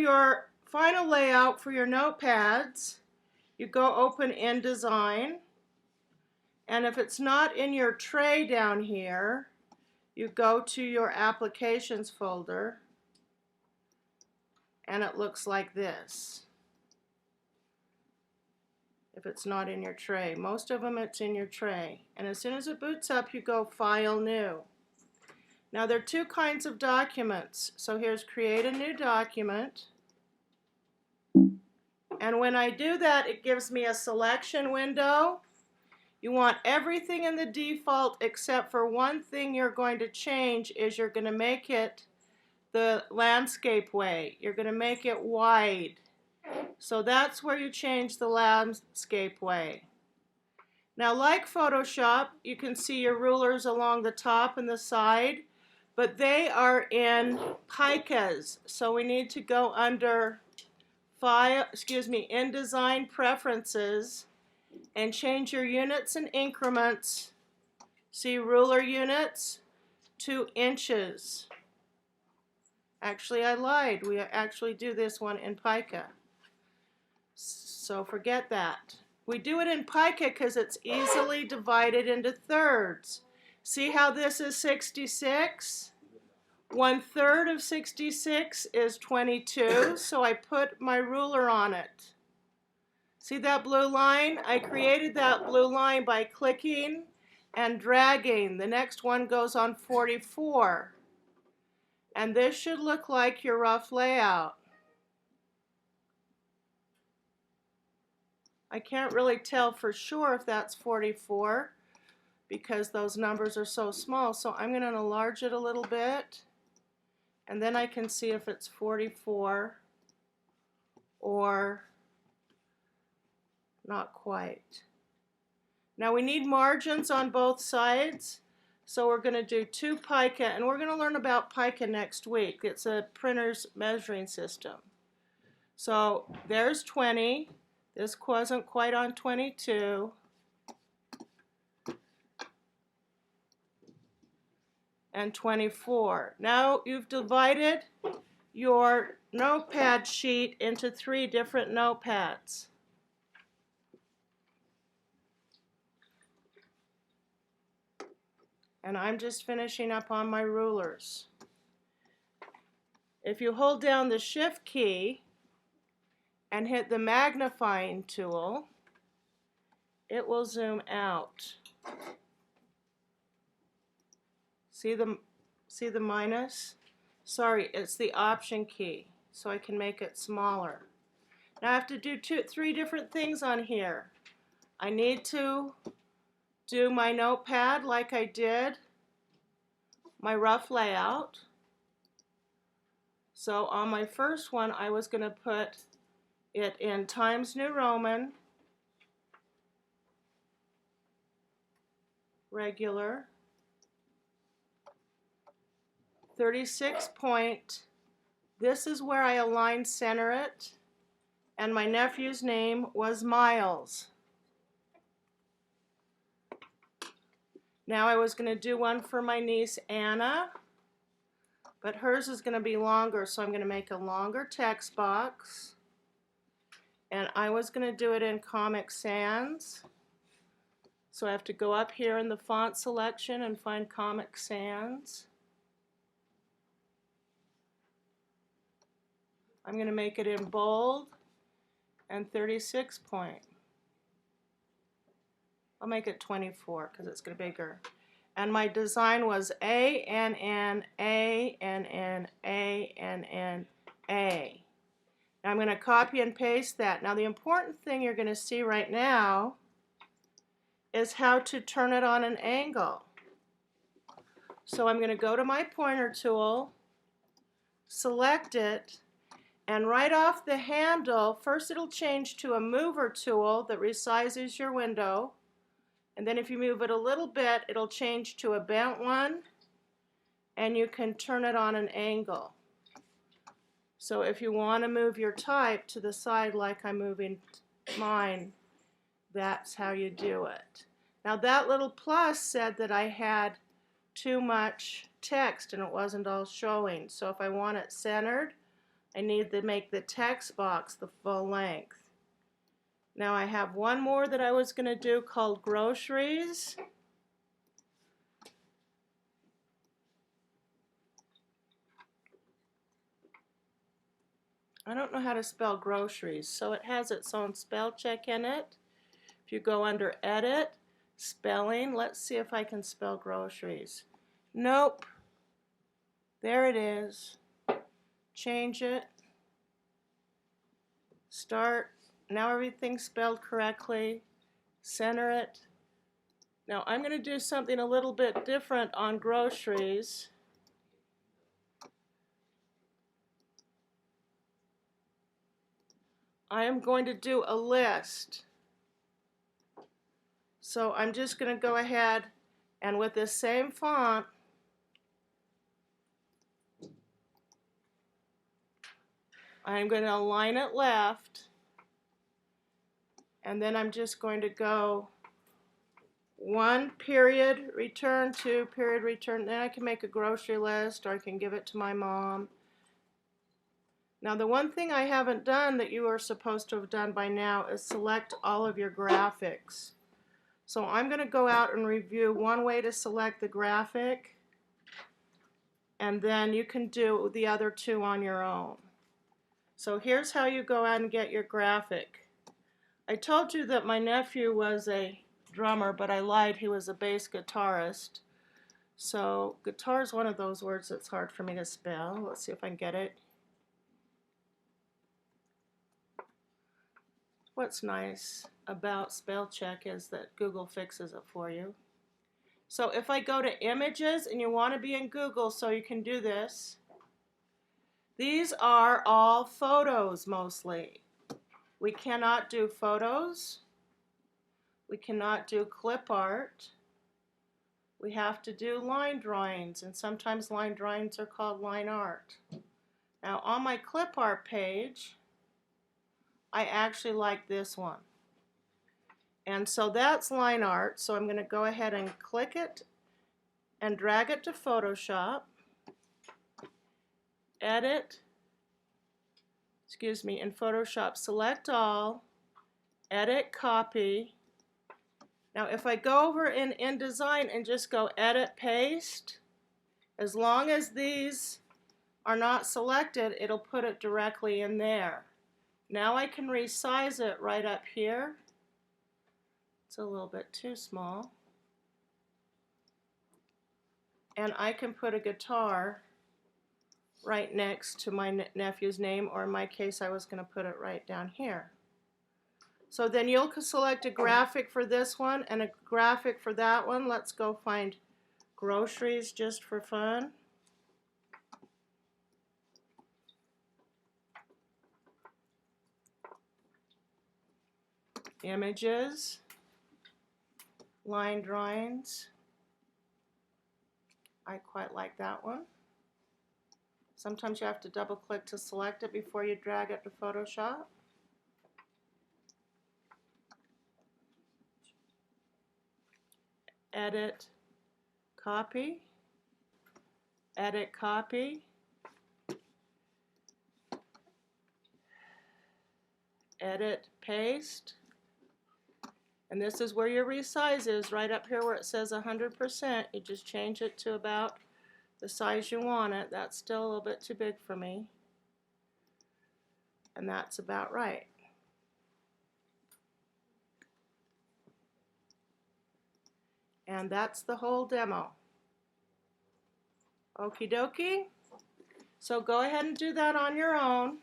your final layout for your notepads, you go open InDesign, and if it's not in your tray down here, you go to your applications folder, and it looks like this. If it's not in your tray. Most of them it's in your tray. And as soon as it boots up, you go File, New. Now there are two kinds of documents. So here's Create a New Document. And when I do that, it gives me a selection window. You want everything in the default except for one thing you're going to change is you're going to make it the landscape way. You're going to make it wide. So that's where you change the landscape way. Now, like Photoshop, you can see your rulers along the top and the side, but they are in picas. So we need to go under InDesign Preferences and change your units and increments. See ruler units to inches. Actually, I lied. We actually do this one in pica. So forget that. We do it in pica because it's easily divided into thirds. See how this is 66? 1/3 of 66 is 22, so I put my ruler on it. See that blue line? I created that blue line by clicking and dragging. The next one goes on 44. And this should look like your rough layout. I can't really tell for sure if that's 44 because those numbers are so small. So I'm going to enlarge it a little bit, and then I can see if it's 44 or not quite. Now we need margins on both sides. So we're going to do 2 pica, and we're going to learn about pica next week. It's a printer's measuring system. So there's 20. This wasn't quite on 22. And 24. Now you've divided your notepad sheet into 3 different notepads. And I'm just finishing up on my rulers. If you hold down the Shift key and hit the magnifying tool, it will zoom out. See the minus? Sorry, it's the Option key, so I can make it smaller. Now I have to do 3 different things on here. I need to do my notepad like I did my rough layout. So on my first one, I was going to put it in Times New Roman, regular, 36 point. This is where I aligned center it, and my nephew's name was Miles. Now I was going to do one for my niece Anna, but hers is going to be longer, so I'm going to make a longer text box. And I was going to do it in Comic Sans. So I have to go up here in the font selection and find Comic Sans. I'm going to make it in bold and 36 point. I'll make it 24 because it's going to be bigger. And my design was ANN, ANN, ANN, A. Now I'm going to copy and paste that. Now the important thing you're going to see right now is how to turn it on an angle. So I'm going to go to my pointer tool, select it, and right off the handle, first it'll change to a mover tool that resizes your window. And then if you move it a little bit, it'll change to a bent one, and you can turn it on an angle. So if you want to move your type to the side like I'm moving mine, that's how you do it. Now that little plus said that I had too much text and it wasn't all showing. So if I want it centered, I need to make the text box the full length. Now I have one more that I was going to do called groceries. I don't know how to spell groceries, so it has its own spell check in it. If you go under edit, spelling, let's see if I can spell groceries. Nope. There it is. Change it. Start. Now everything's spelled correctly. Center it. Now I'm going to do something a little bit different on groceries. I am going to do a list. So I'm just going to go ahead and with this same font, I'm going to align it left, and then I'm just going to go 1 period return, 2 period return. Then I can make a grocery list, or I can give it to my mom. Now the one thing I haven't done that you are supposed to have done by now is select all of your graphics. So I'm going to go out and review one way to select the graphic, and then you can do the other 2 on your own. So here's how you go out and get your graphic. I told you that my nephew was a drummer, but I lied, he was a bass guitarist. So guitar is one of those words that's hard for me to spell. Let's see if I can get it. What's nice about spell check is that Google fixes it for you. So if I go to images, and you want to be in Google so you can do this, these are all photos mostly. We cannot do photos. We cannot do clip art. We have to do line drawings, and sometimes line drawings are called line art. Now on my clip art page, I actually like this one. And so that's line art, so I'm going to go ahead and click it and drag it to Photoshop, edit, in Photoshop, select all, edit, copy. Now if I go over in InDesign and just go edit, paste, as long as these are not selected, it'll put it directly in there. Now I can resize it right up here. It's a little bit too small. And I can put a guitar right next to my nephew's name, or in my case I was going to put it right down here. So then you'll select a graphic for this one and a graphic for that one. Let's go find groceries just for fun. Images, line drawings. I quite like that one. Sometimes you have to double click to select it before you drag it to Photoshop. Edit, copy, edit, copy, edit, paste. And this is where your resize is, right up here where it says 100%. You just change it to about the size you want it. That's still a little bit too big for me. And that's about right. And that's the whole demo. Okie dokie. So go ahead and do that on your own.